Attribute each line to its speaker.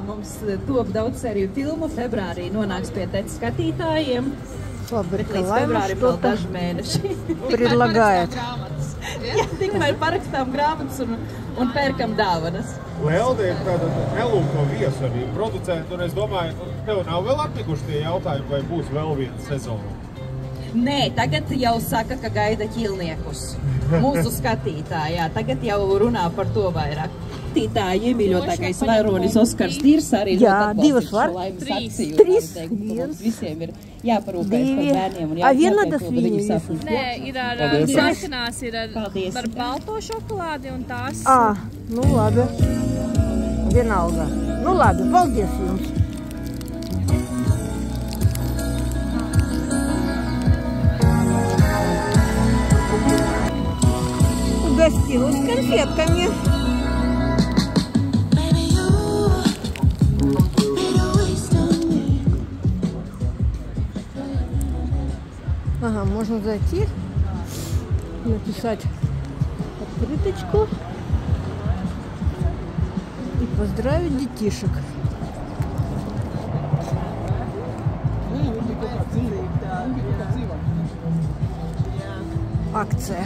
Speaker 1: Mums top daudz sēriju filmu, februārī nonāks pie skatītājiem. Bet līdz februārim vēl daži mēneši.
Speaker 2: Предлагает.
Speaker 1: Jā, tikmēr parakstām grāmatas un pērkam dāvanas.
Speaker 3: Lelde ir tāda nelūko viesu arī producenta, un es domāju, tev nav vēl atnikuši tie jautājumi, vai būs vēl viena sezona?
Speaker 1: Nē, tagad jau saka, ka gaida ķilniekus. Mūsu skatītājā. Tagad jau runā par to vairāk. Skatītāji iemīļotākais varonis Oskars Dīrs arī ļoti atbalstīt šo laimes akciju. Trīs. Visiem ir jāparūpēs par bērniem un jāparūpēs to viņu sapņu.
Speaker 4: Nē, ir ar sarkanās, ir ar balto šokolādi un tās.
Speaker 2: Nu labi. Vienalga. Nu labi, paldies jums. Угостила с конфетками. Ага, можно зайти, написать открыточку и поздравить детишек. Акция.